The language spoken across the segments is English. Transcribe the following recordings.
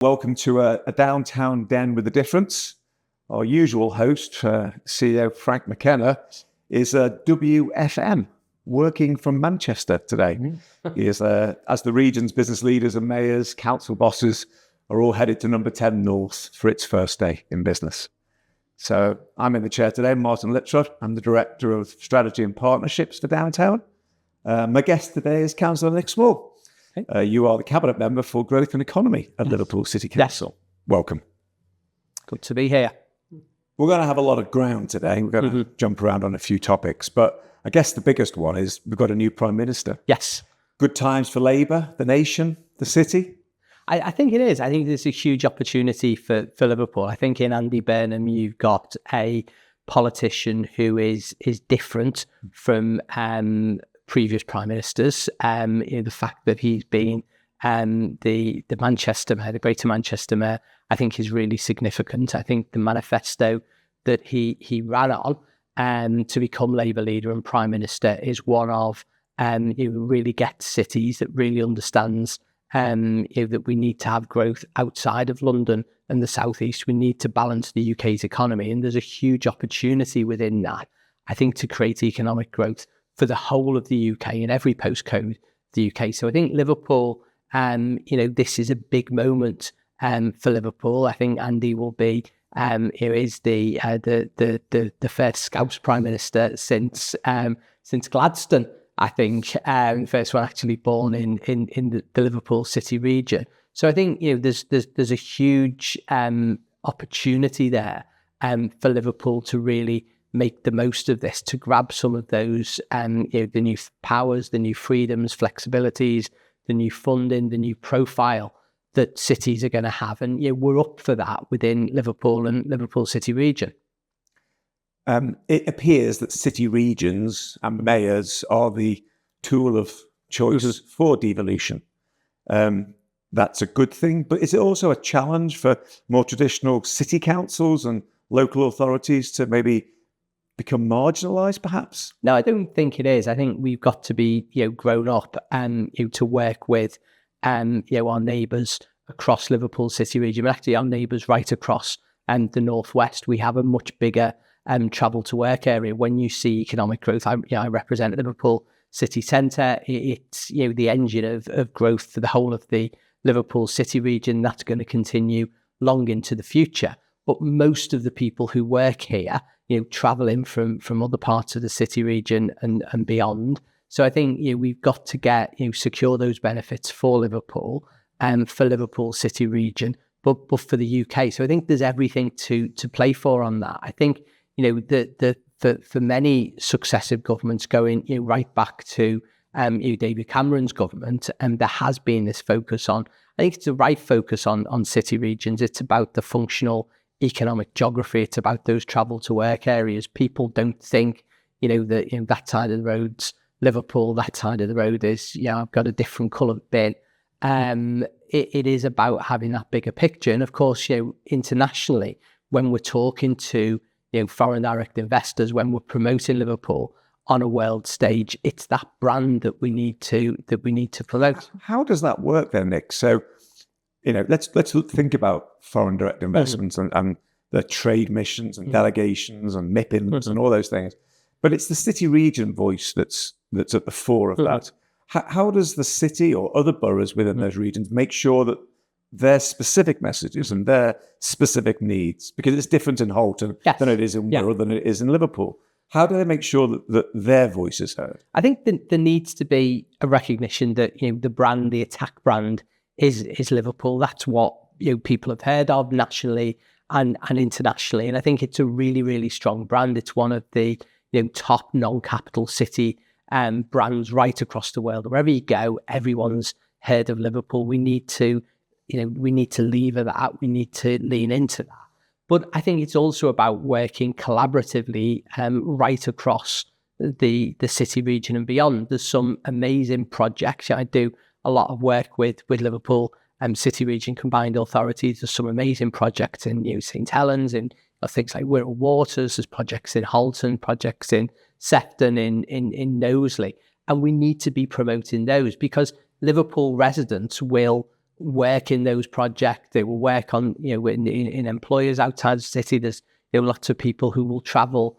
Welcome to a downtown den with a difference. Our usual host, CEO Frank McKenna, is WFM, working from Manchester today. He is, as the region's business leaders and mayors, council bosses are all headed to number 10 North for its first day in business. So I'm in the chair today, Martin Liptrot. I'm the Director of Strategy and Partnerships for Downtown. My guest today is Councillor Nick Small. You are the Cabinet Member for Growth and Economy at Liverpool City Council. Yes. Welcome. Good to be here. We're going to have a lot of ground today. We're going to jump around on a few topics, but I guess the biggest one is we've got a new Prime Minister. Yes. Good times for Labour, the nation, the city? I think it is. I think there's a huge opportunity for Liverpool. I think in Andy Burnham, you've got a politician who is different from previous prime ministers. The fact that he's been the Manchester Mayor, the Greater Manchester Mayor, I think is really significant. I think the manifesto that he ran on to become Labour leader and Prime Minister is one of really get cities that really understands that we need to have growth outside of London and the South East. We need to balance the UK's economy, and there's a huge opportunity within that, I think, to create economic growth for the whole of the UK in every postcode of the UK. So I think Liverpool, this is a big moment for Liverpool. I think Andy will be is the first Scouse Prime Minister since Gladstone. I think first one actually born in the Liverpool City region. So I think there's a huge opportunity there for Liverpool to really make the most of this, to grab some of those, the new powers, the new freedoms, flexibilities, the new funding, the new profile that cities are going to have. And we're up for that within Liverpool and Liverpool City region. It appears that city regions and mayors are the tool of choice for devolution. That's a good thing, but is it also a challenge for more traditional city councils and local authorities to maybe become marginalised, perhaps? No, I don't think it is. I think we've got to be, grown up and to work with, our neighbours across Liverpool City region, but actually our neighbours right across the northwest. We have a much bigger travel to work area. When you see economic growth, I represent Liverpool City Centre. It's the engine of growth for the whole of the Liverpool City region. That's going to continue long into the future. But most of the people who work here, travel in from other parts of the city region and beyond. So I think we've got to secure those benefits for Liverpool and for Liverpool City region, but for the UK. So I think there's everything to play for on that. I think for many successive governments going right back to David Cameron's government, there has been this focus on. I think it's the right focus on city regions. It's about the functional economic geography. It's about those travel to work areas. People don't think, that that side of the road's Liverpool, that side of the road is, I've got a different coloured bin. It is about having that bigger picture. And of course, internationally, when we're talking to, foreign direct investors, when we're promoting Liverpool on a world stage, it's that brand that we need to promote. How does that work then, Nick? So, let's think about foreign direct investments and the trade missions and delegations and MIPIMs and all those things. But it's the city region voice that's at the fore of that. How does the city or other boroughs within those regions make sure that their specific messages and their specific needs, because it's different in Holton than it is in Wirral, than it is in Liverpool, how do they make sure that their voice is heard? I think there needs to be a recognition that the brand, the attack brand, is Liverpool. That's what people have heard of nationally and internationally, and I think it's a really, really strong brand. It's one of the top non-capital city brands right across the world. Wherever you go, everyone's heard of Liverpool. We need to lever that. We need to lean into that. But I think it's also about working collaboratively right across the city region and beyond. There's some amazing projects. I do a lot of work with Liverpool City Region Combined Authorities. There's some amazing projects in St Helens, in things like Wirral Waters. There's projects in Holton, projects in Sefton, in Knowsley, and we need to be promoting those because Liverpool residents will work in those projects. They will work on, in employers outside the city. There's lots of people who will travel,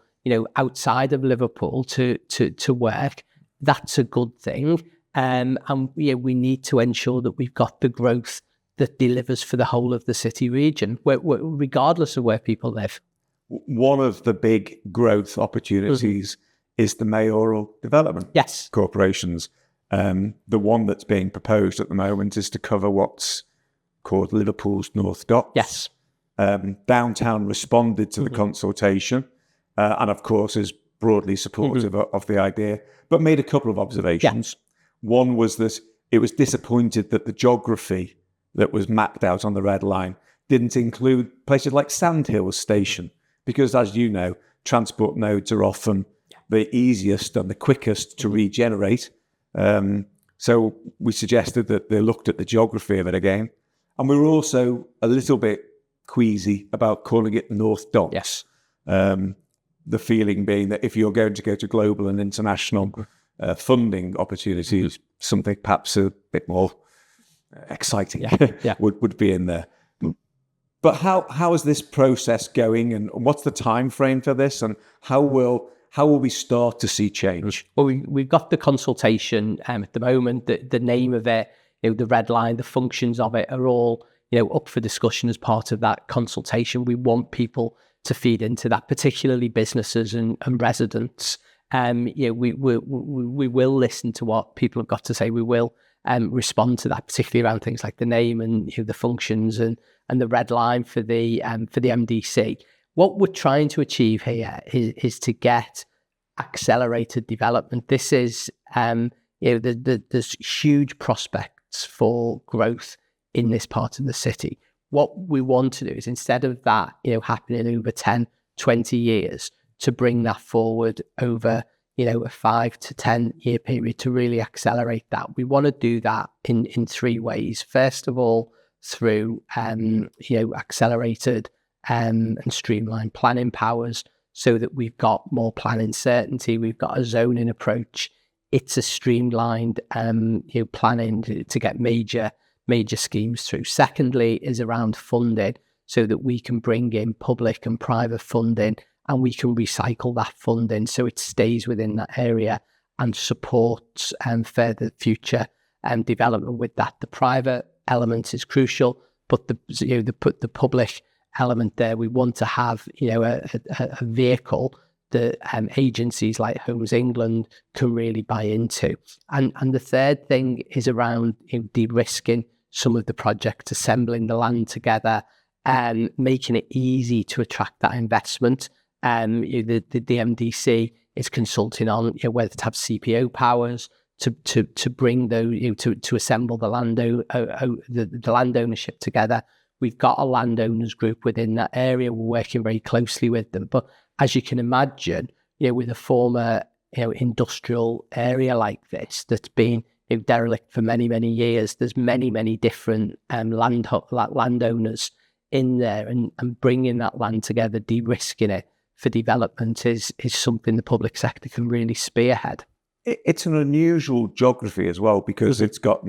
outside of Liverpool to work. That's a good thing. And we need to ensure that we've got the growth that delivers for the whole of the city region, regardless of where people live. One of the big growth opportunities is the Mayoral Development Corporations. The one that's being proposed at the moment is to cover what's called Liverpool's North Docks. Yes. Downtown responded to the consultation and, of course, is broadly supportive of the idea, but made a couple of observations. Yeah. One was that it was disappointed that the geography that was mapped out on the red line didn't include places like Sandhills Station, because, as you know, transport nodes are often the easiest and the quickest to regenerate. So we suggested that they looked at the geography of it again. And we were also a little bit queasy about calling it North Docks. Yes. The feeling being that if you're going to go to global and international funding opportunities, something perhaps a bit more exciting would be in there. But how is this process going, and what's the time frame for this, and how will we start to see change? Well, we've got the consultation at the moment. The name of it, the red line, the functions of it are all up for discussion as part of that consultation. We want people to feed into that, particularly businesses and residents. We will listen to what people have got to say. We will respond to that, particularly around things like the name and the functions and the red line for the MDC. What we're trying to achieve here is to get accelerated development. This is, there's huge prospects for growth in this part of the city. What we want to do is, instead of that, happening over 10, 20 years, to bring that forward over, a 5 to 10 year period to really accelerate that. We want to do that in 3 ways. First of all, through, accelerated and streamlined planning powers, so that we've got more planning certainty. We've got a zoning approach. It's a streamlined, planning to get major schemes through. Secondly, is around funding, so that we can bring in public and private funding, and we can recycle that funding so it stays within that area and supports further future development with that. The private element is crucial, but the public element there, we want to have a vehicle that agencies like Homes England can really buy into. And the third thing is around de-risking some of the projects, assembling the land together and making it easy to attract that investment. The MDC is consulting on whether to have CPO powers to bring those, to assemble the land ownership together. We've got a landowners group within that area. We're working very closely with them. But as you can imagine, with a former industrial area like this that's been derelict for many, many years, there's many different landowners in there, and bringing that land together, de-risking it for development is something the public sector can really spearhead. It's an unusual geography as well, because it's got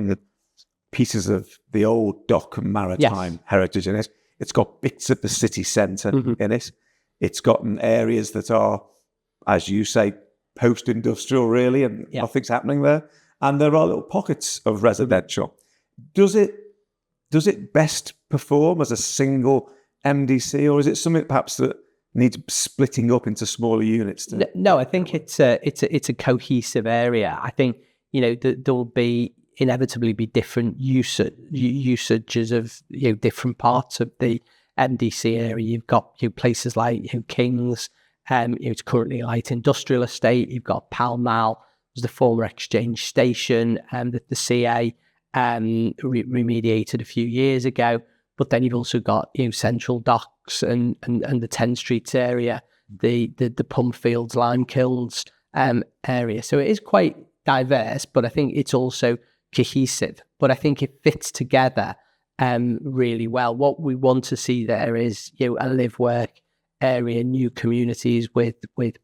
pieces of the old dock and maritime heritage in it. It's got bits of the city centre in it. It's gotten areas that are, as you say, post-industrial really, and nothing's happening there. And there are little pockets of residential. Does it best perform as a single MDC, or is it something perhaps that needs splitting up into smaller units? No, I think it's a cohesive area. I think there will inevitably be different usages of different parts of the MDC area. You've got places like Kings, it's currently a light industrial estate. You've got Pall Mall, was the former exchange station that the CA remediated a few years ago. But then you've also got Central Docks and the 10 Streets area, the Pumfields, Lime Kilns area. So it is quite diverse, but I think it's also cohesive. But I think it fits together really well. What we want to see there is a live work area, new communities with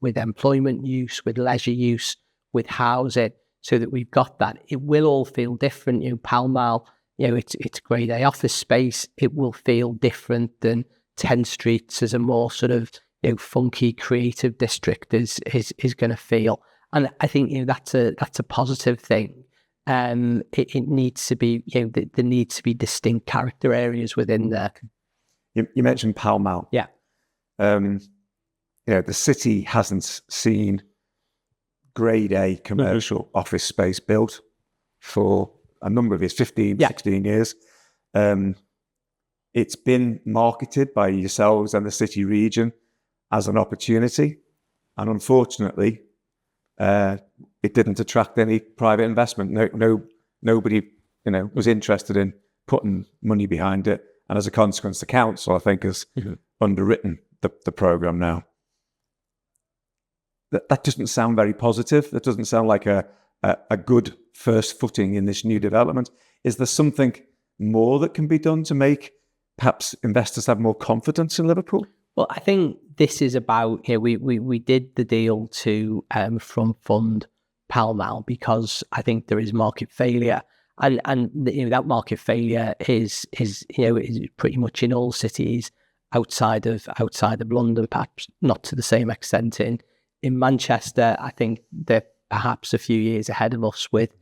employment use, with leisure use, with housing, so that we've got that. It will all feel different. Pall Mall it's grade A office space. It will feel different than 10 Streets as a more sort of funky creative district is going to feel. And I think that's a positive thing. It needs to be there needs to be distinct character areas within there. You mentioned Pall Mall. Yeah. The city hasn't seen grade A commercial office space built for a number of years, 15, 16 years. It's been marketed by yourselves and the city region as an opportunity. And unfortunately, it didn't attract any private investment. Nobody, was interested in putting money behind it. And as a consequence, the council, I think, has underwritten the programme now. That doesn't sound very positive. That doesn't sound like a good first footing in this new development. Is there something more that can be done to make perhaps investors have more confidence in Liverpool? Well, I think this is about, we did the deal to front fund Pall Mall because I think there is market failure. And that market failure is pretty much in all cities outside of London, perhaps not to the same extent in Manchester. I think they're perhaps a few years ahead of us with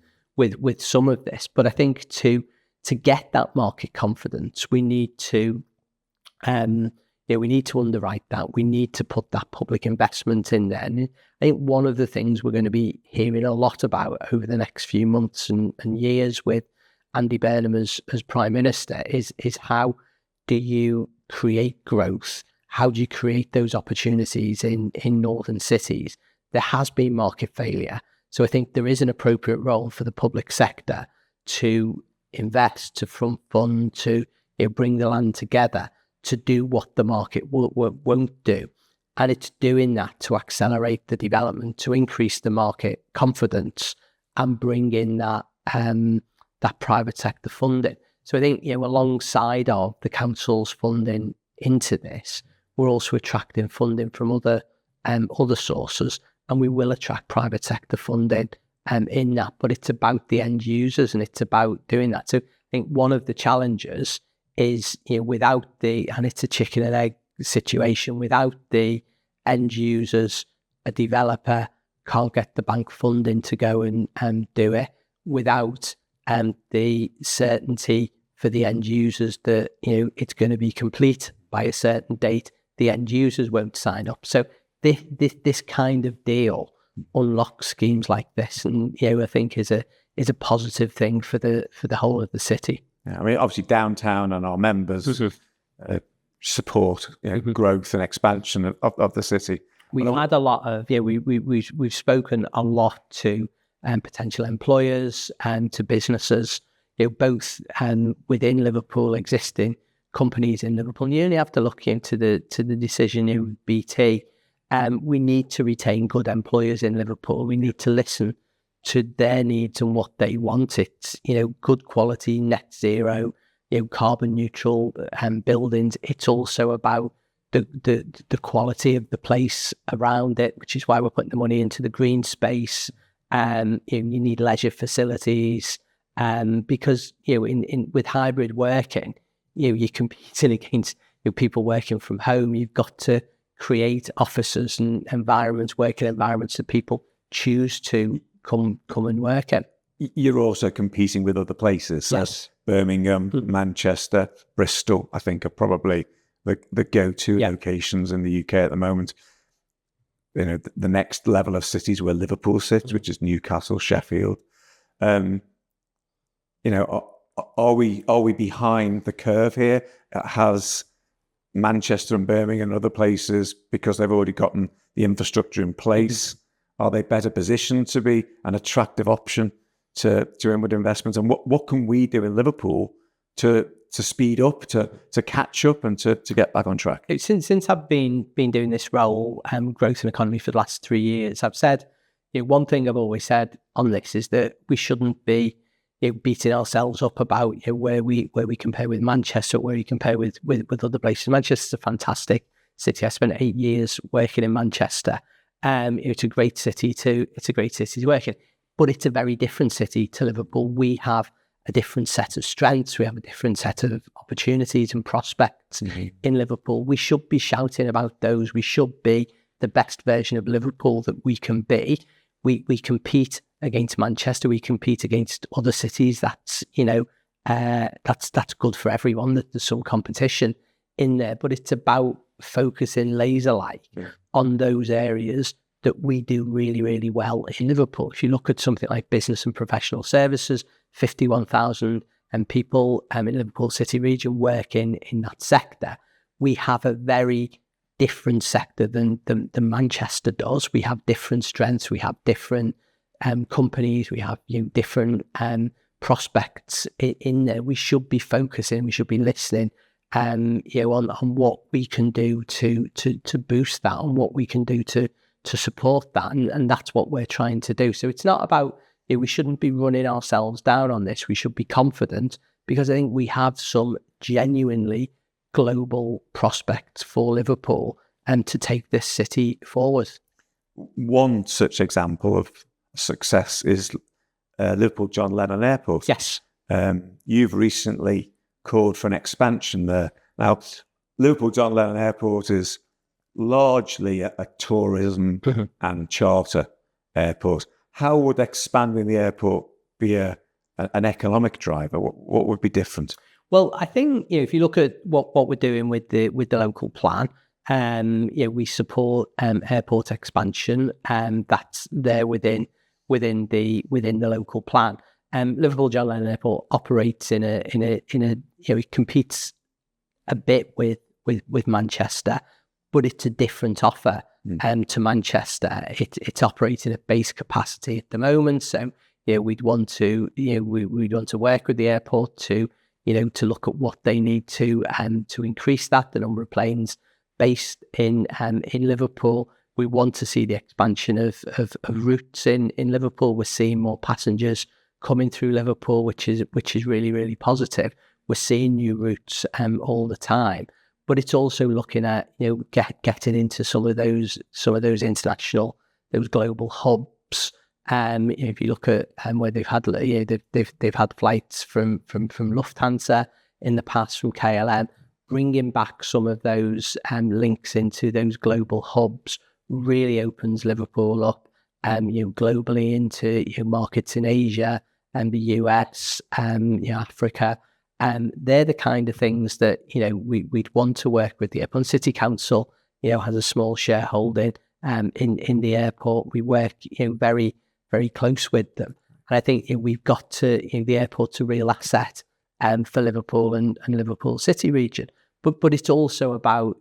some of this. But I think to get that market confidence, we need to underwrite that. We need to put that public investment in there. And I think one of the things we're going to be hearing a lot about over the next few months and years with Andy Burnham as Prime Minister is how do you create growth? How do you create those opportunities in northern cities? There has been market failure. So I think there is an appropriate role for the public sector to invest, to front fund, to bring the land together, to do what the market won't do. And it's doing that to accelerate the development, to increase the market confidence and bring in that private sector funding. So I think, alongside of the council's funding into this, we're also attracting funding from other sources, and we will attract private sector funding in that. But it's about the end users, and it's about doing that. So I think one of the challenges is, without and it's a chicken and egg situation, without the end users, a developer can't get the bank funding to go and do it. Without the certainty for the end users that, it's going to be complete by a certain date, the end users won't sign up. So this kind of deal unlocks schemes like this, and I think is a positive thing for the whole of the city. Yeah, I mean, obviously downtown and our members support growth and expansion of the city. We've had a lot of we've spoken a lot to potential employers and to businesses, both within Liverpool, existing companies in Liverpool. And you only have to look into the decision in BT. We need to retain good employers in Liverpool. We need to listen to their needs and what they want. It's good quality, net zero, carbon neutral buildings. It's also about the quality of the place around it, which is why we're putting the money into the green space. You need leisure facilities, because with hybrid working, you're competing against people working from home. You've got to create offices and environments, working environments that people choose to come and work in. You're also competing with other places. Yes. Birmingham, Manchester, Bristol, I think, are probably the go-to locations in the UK at the moment. The next level of cities where Liverpool sits, which is Newcastle, Sheffield. Are we behind the curve here? Has Manchester and Birmingham and other places, because they've already gotten the infrastructure in place, are they better positioned to be an attractive option to inward investments? And what can we do in Liverpool to speed up, to catch up, and to get back on track? Since I've been doing this role, growth and economy, for the last 3 years, I've said, one thing I've always said on this is that we shouldn't be beating ourselves up about where we compare with Manchester, where we compare with other places. Manchester's a fantastic city. I spent 8 years working in Manchester. It's a great city to work in, but it's a very different city to Liverpool. We have a different set of strengths. We have a different set of opportunities and prospects in Liverpool. We should be shouting about those. We should be the best version of Liverpool that we can be. We compete against Manchester. We compete against other cities. That's, that's good for everyone, that there's some competition in there. But it's about focusing laser-like on those areas that we do really, really well in Liverpool. If you look at something like business and professional services, 51,000 people in Liverpool City region work in that sector. We have a very different sector than Manchester does. We have different strengths. We have different companies. We have different prospects in there. We should be focusing. We should be listening on what we can do to boost that, and what we can do to support that, and that's what we're trying to do. So it's not about, we shouldn't be running ourselves down on this. We should be confident, because I think we have some genuinely global prospects for Liverpool and to take this city forward. One such example of success is Liverpool John Lennon Airport. Yes. You've recently called for an expansion there. Now, Liverpool John Lennon Airport is largely a tourism and charter airport. How would expanding the airport be an economic driver? What would be different? Well, I think if you look at what we're doing with the local plan, we support airport expansion, and that's there within the local plan. Liverpool John Lennon Airport operates in a it competes a bit with Manchester, but it's a different offer to Manchester. It's operating at base capacity at the moment, so we'd want to we'd want to work with the airport to look at what they need to increase that, the number of planes based in Liverpool. We want to see the expansion of routes in Liverpool. We're seeing more passengers coming through Liverpool, which is really, really positive. We're seeing new routes all the time, but it's also looking at getting into some of those international, those global hubs. If you look at where they've had they've had flights from Lufthansa in the past, from KLM, bringing back some of those links into those global hubs really opens Liverpool up globally into markets in Asia and the US, Africa. They're the kind of things that we'd want to work with the airport. City Council has a small shareholding in the airport. We work very, very close with them, and I think we've got to the airport's a real asset for Liverpool and Liverpool City region. But it's also about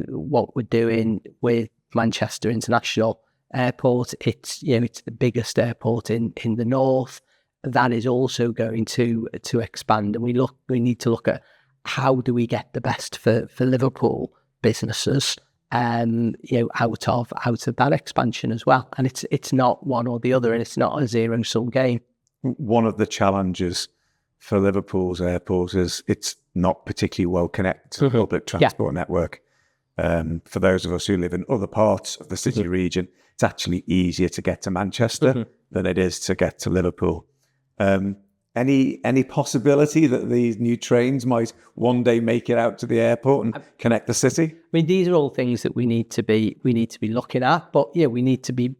what we're doing with Manchester International Airport. It's it's the biggest airport in the north. That is also going to expand, and we need to look at how do we get the best for Liverpool businesses out of that expansion as well. And it's not one or the other, and it's not a zero-sum game. One of the challenges for Liverpool's airport is it's not particularly well connected to the public transport network. For those of us who live in other parts of the city region, it's actually easier to get to Manchester than it is to get to Liverpool. Any possibility that these new trains might one day make it out to the airport and connect the city? I mean, these are all things that we need to be looking at, but we need to be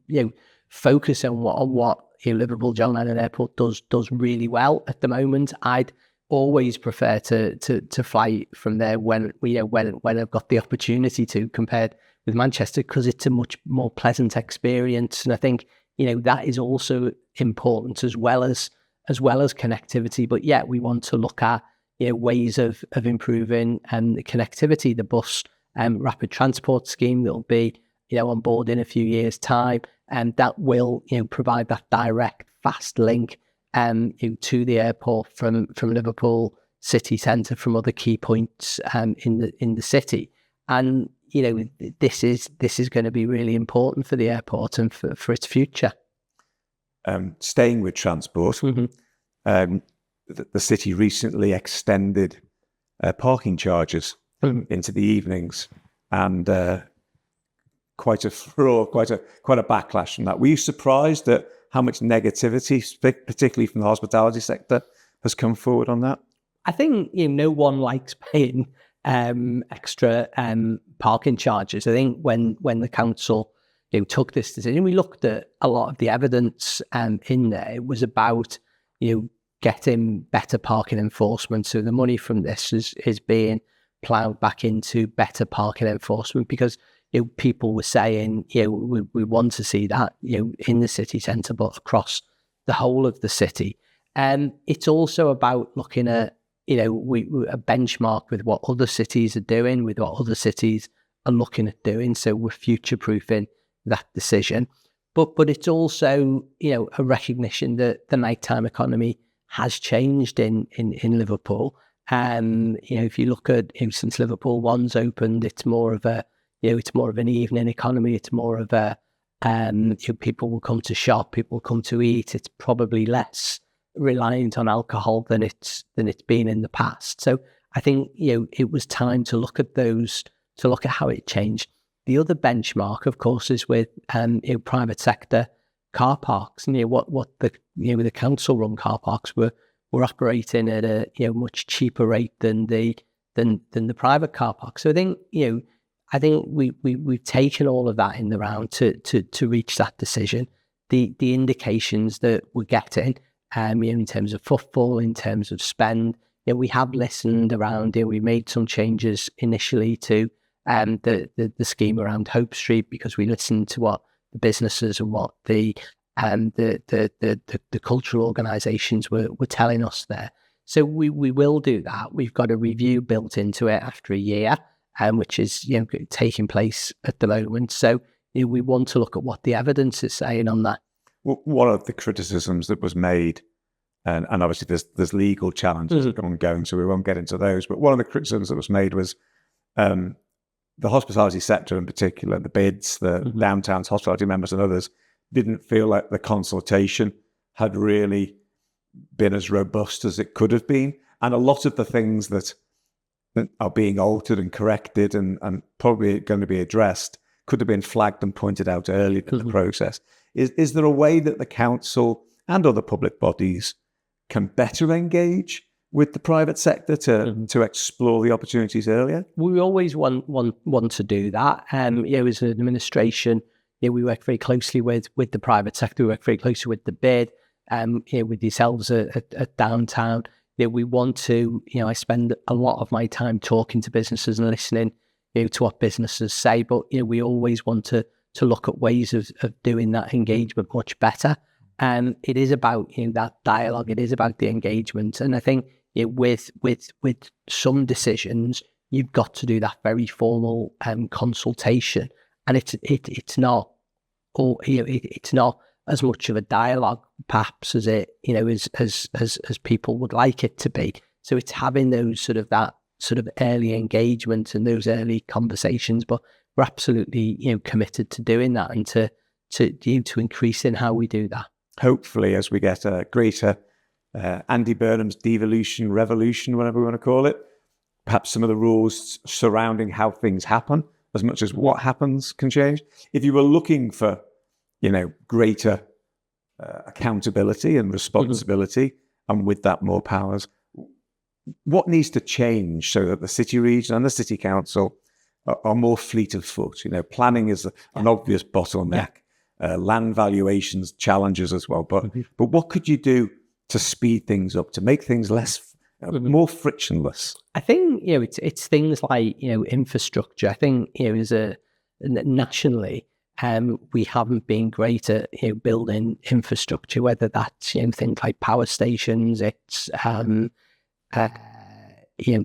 focus on what Liverpool John Lennon Airport does really well at the moment. I'd always prefer to fly from there when I've got the opportunity to, compared with Manchester, because it's a much more pleasant experience. And I think that is also important as well as connectivity. But we want to look at ways of improving the connectivity. The bus rapid transport scheme that will be on board in a few years' time, and that will provide that direct fast link to the airport from Liverpool city centre, from other key points in the city. And this is going to be really important for the airport and for its future. Staying with transport, the city recently extended parking charges into the evenings, and quite a furore, quite a backlash from that. Were you surprised at how much negativity, particularly from the hospitality sector, has come forward on that? I think no one likes paying extra parking charges. I think when the council took this decision, we looked at a lot of the evidence in there. It was about getting better parking enforcement. So the money from this is being ploughed back into better parking enforcement, because people were saying we want to see that in the city centre, but across the whole of the city. And it's also about looking at a benchmark with what other cities are doing, with what other cities are looking at doing. So we're future-proofing that decision. But it's also, a recognition that the nighttime economy has changed in Liverpool. And, if you look at since Liverpool One's opened, it's more of a, it's more of an evening economy. It's more of a, people will come to shop, people will come to eat. It's probably less reliant on alcohol than it's been in the past. So I think it was time to look at those, to look at how it changed. The other benchmark, of course, is with private sector car parks. And what the council run car parks were operating at a much cheaper rate than the private car parks. So I think we've taken all of that in the round to reach that decision. The indications that we're getting in terms of footfall, in terms of spend, we have listened around. We made some changes initially to the scheme around Hope Street, because we listened to what the businesses and what the cultural organisations were telling us there. So we will do that. We've got a review built into it after a year, which is taking place at the moment. So we want to look at what the evidence is saying on that. Well, one of the criticisms that was made, and obviously there's legal challenges ongoing, so we won't get into those, but one of the criticisms that was made was the hospitality sector in particular, the bids, the downtown's hospitality members and others, didn't feel like the consultation had really been as robust as it could have been. And a lot of the things that are being altered and corrected and probably going to be addressed could have been flagged and pointed out earlier in the process. Is there a way that the council and other public bodies can better engage with the private sector to explore the opportunities earlier? We always want to do that. As an administration, we work very closely with the private sector. We work very closely with the bid, with yourselves at Downtown. We want to, I spend a lot of my time talking to businesses and listening to what businesses say, but we always want to look at ways of doing that engagement much better. And it is about that dialogue. It is about the engagement. And I think with some decisions, you've got to do that very formal consultation. And it's not as much of a dialogue perhaps as it as people would like it to be. So it's having those that early engagement and those early conversations. But we're absolutely committed to doing that and to increasing how we do that. Hopefully, as we get a greater Andy Burnham's devolution, revolution, whatever we want to call it, perhaps some of the rules surrounding how things happen, as much as what happens, can change. If you were looking for, greater accountability and responsibility, and with that more powers, what needs to change so that the city region and the city council are more fleet of foot? Planning is an obvious bottleneck. Land valuations, challenges as well. But what could you do to speed things up, to make things less, more frictionless? I think it's things like infrastructure. I think nationally, we haven't been great at building infrastructure. Whether that's things like power stations, it's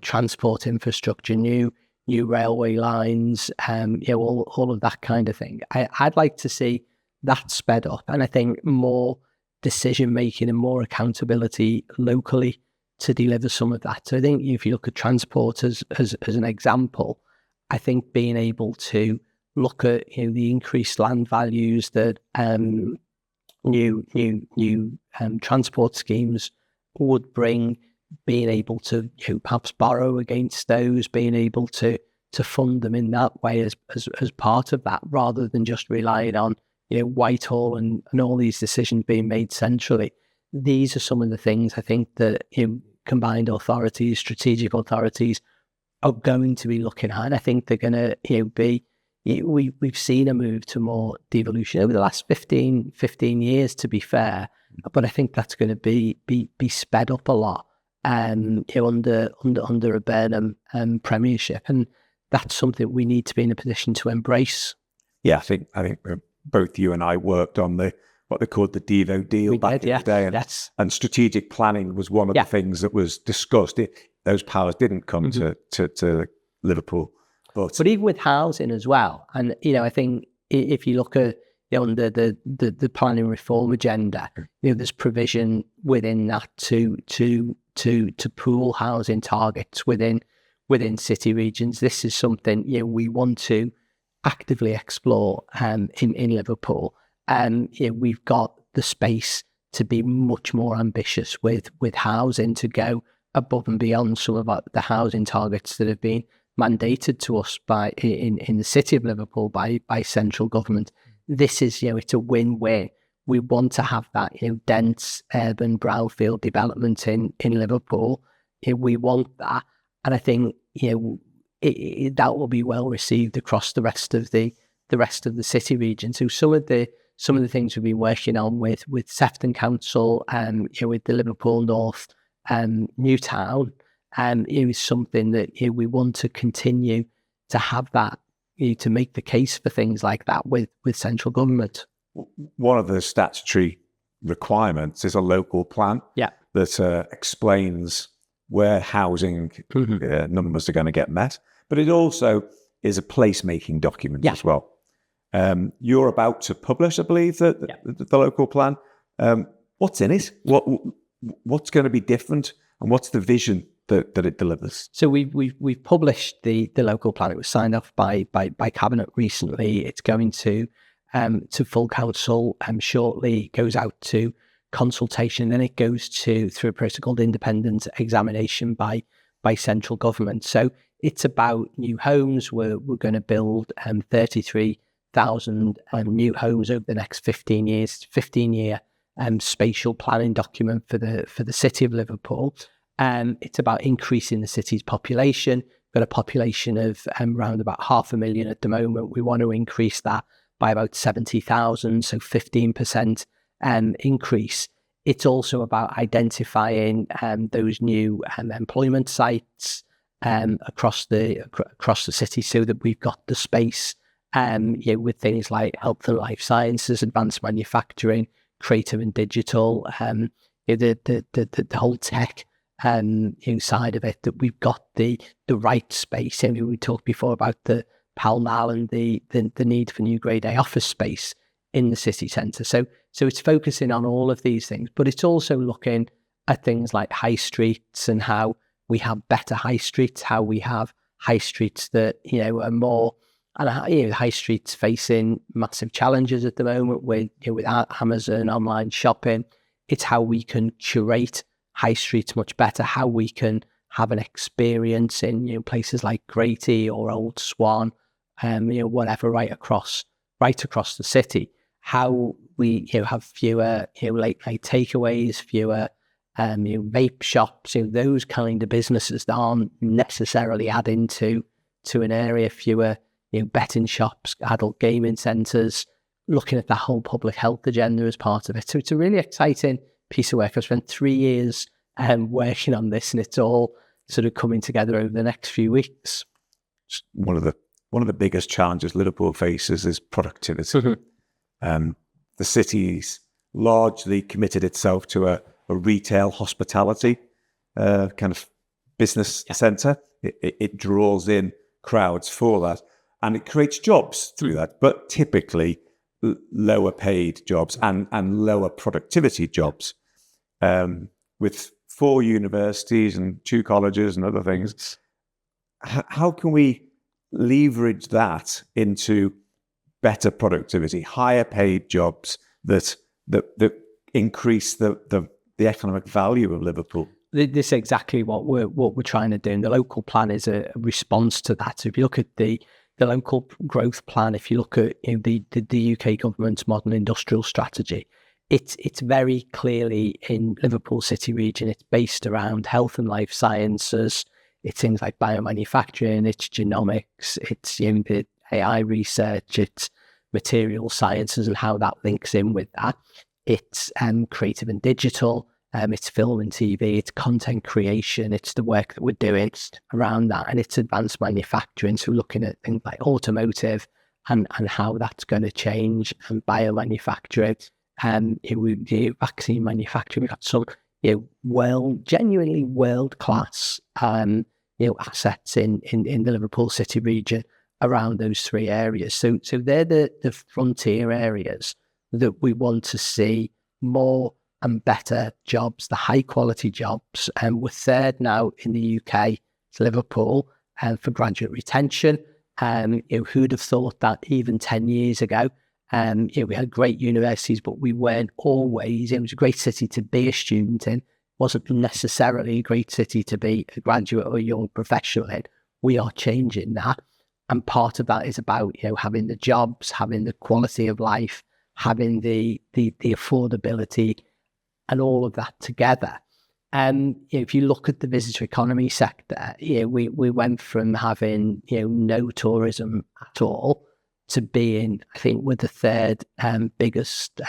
transport infrastructure, new railway lines, all of that kind of thing. I'd like to see that sped up, and I think more decision making and more accountability locally to deliver some of that. So I think if you look at transport as an example, I think being able to look at the increased land values that new transport schemes would bring, being able to perhaps borrow against those, being able to fund them in that way as part of that, rather than just relying on Whitehall and all these decisions being made centrally. these are some of the things I think that combined authorities, strategic authorities are going to be looking at. And I think they're going to be, we've seen a move to more devolution over the last 15 years, to be fair, but I think that's going to be sped up a lot under a Burnham premiership, and that's something we need to be in a position to embrace. Yeah, I think both you and I worked on what they called the Devo deal back in the day, and strategic planning was one of the things that was discussed. Those powers didn't come to Liverpool, but even with housing as well, and I think if you look at under the planning reform agenda, there's provision within that to pool housing targets within city regions. This is something we want to actively explore in Liverpool, and we've got the space to be much more ambitious with housing, to go above and beyond some of the housing targets that have been mandated to us by in the city of Liverpool by central government. This is it's a win-win. We want to have that dense urban brownfield development in Liverpool. We want that, and I think that will be well received across the rest of the city region. So some of the things we've been working on with Sefton Council and with the Liverpool North Newtown is something that we want to continue to have that, to make the case for things like that with central government. One of the statutory requirements is a local plan that explains where housing numbers are going to get met, but it also is a placemaking document as well. You're about to publish, I believe, the local plan. What's in it? What's going to be different, and what's the vision that it delivers? So we've published the local plan. It was signed off by Cabinet recently. It's going to full council shortly. It goes out to consultation, then it goes through a process called independent examination by central government. So it's about new homes. We're going to build 33,000 new homes over the next 15 years. 15-year spatial planning document for the city of Liverpool. It's about increasing the city's population. We've got a population of around about 500,000 at the moment. We want to increase that by about 70,000, so 15% increase. It's also about identifying those new employment sites across the city, so that we've got the space with things like health and life sciences, advanced manufacturing, creative and digital, the whole tech side of it, that we've got the right space. I mean, we talked before about the Pall Mall and the need for new Grade A office space in the city centre. So it's focusing on all of these things, but it's also looking at things like high streets and how we have better high streets, how we have high streets that are more. And high streets facing massive challenges at the moment with Amazon, online shopping. It's how we can curate high streets much better, how we can have an experience in places like Grady or Old Swan, whatever, right across the city. How we have fewer late night takeaways, fewer vape shops, those kind of businesses that aren't necessarily adding to an area, fewer betting shops, adult gaming centres, looking at the whole public health agenda as part of it. So it's a really exciting piece of work. I've spent 3 years working on this, and it's all sort of coming together over the next few weeks. One of the biggest challenges Liverpool faces is productivity. The city's largely committed itself to a retail hospitality kind of business centre. It draws in crowds for that, and it creates jobs through that, but typically lower paid jobs and lower productivity jobs. With 4 universities and 2 colleges and other things, how can we leverage that into better productivity, higher paid jobs that increase the economic value of Liverpool? This is exactly what we're trying to do, and the local plan is a response to that. So if you look at the local growth plan, if you look at the UK government's modern industrial strategy, it's very clearly in Liverpool City region. It's based around health and life sciences. It's things like biomanufacturing, it's genomics, it's the AI research, it's material sciences and how that links in with that. It's creative and digital, it's film and TV, it's content creation, it's the work that we're doing around that, and it's advanced manufacturing. So looking at things like automotive and how that's going to change, and biomanufacturing, vaccine manufacturing. We've got some genuinely world-class assets in the Liverpool City region around those three areas. So they're the frontier areas that we want to see more and better jobs, the high quality jobs. And we're third now in the UK to Liverpool for graduate retention. Who'd have thought that even 10 years ago? We had great universities, but we weren't always. It was a great city to be a student in. Wasn't necessarily a great city to be a graduate or a young professional in. We are changing that. And part of that is about, having the jobs, having the quality of life, having the affordability and all of that together. If you look at the visitor economy sector, we went from having, no tourism at all to being, I think, we're the third biggest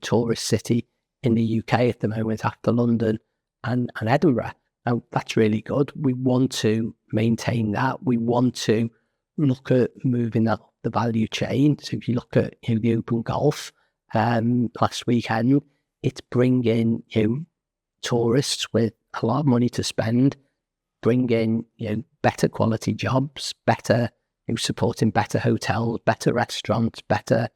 tourist city in the UK at the moment after London and Edinburgh. Now, that's really good. We want to maintain that. We want to look at moving that up the value chain. So if you look at the Open Golf last weekend, it's bringing tourists with a lot of money to spend, bringing better quality jobs, better supporting better hotels, better restaurants, better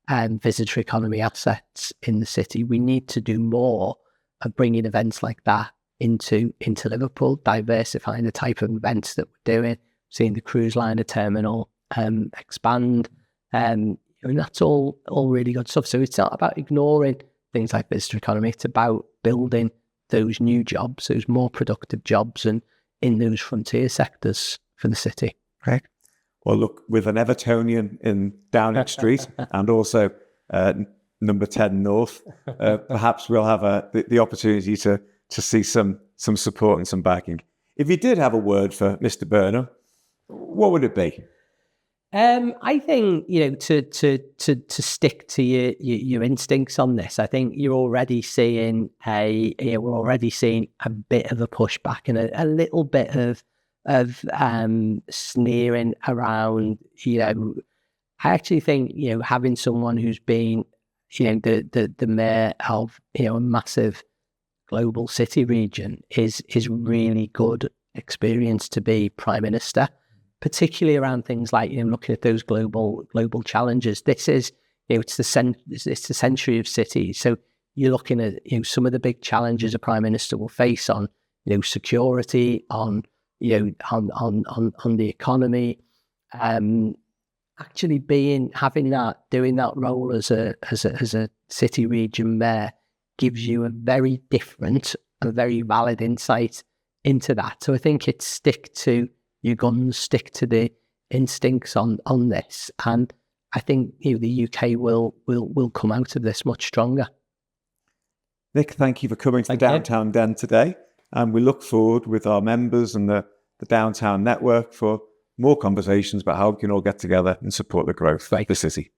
visitor economy assets in the city. We need to do more of bringing events like that into Liverpool, diversifying the type of events that we're doing, seeing the cruise liner terminal expand, and that's all really good stuff. So it's not about ignoring things like visitor economy. It's about building those new jobs, those more productive jobs, and in those frontier sectors for the city. Right. Well, look, with an Evertonian in Downing Street and also number 10 North, perhaps we'll have the opportunity to see some support and some backing. If you did have a word for Mr. Burnham, what would it be? I think to stick to your instincts on this. I think you're already seeing we're already seeing a bit of a pushback and a little bit of sneering around. I actually think having someone who's been the mayor of a massive global city region is really good experience to be prime minister, particularly around things like looking at those global challenges. This is it's the century of cities, so you're looking at some of the big challenges a prime minister will face on security, on on the economy. Actually doing that role as a city region mayor gives you a very different, a very valid insight into that. So I think it's stick to your guns, stick to the instincts on this, and I think the UK will come out of this much stronger. Nick, thank you for coming to the Downtown Den today, and we look forward with our members and the Downtown Network for more conversations about how we can all get together and support the growth of the city.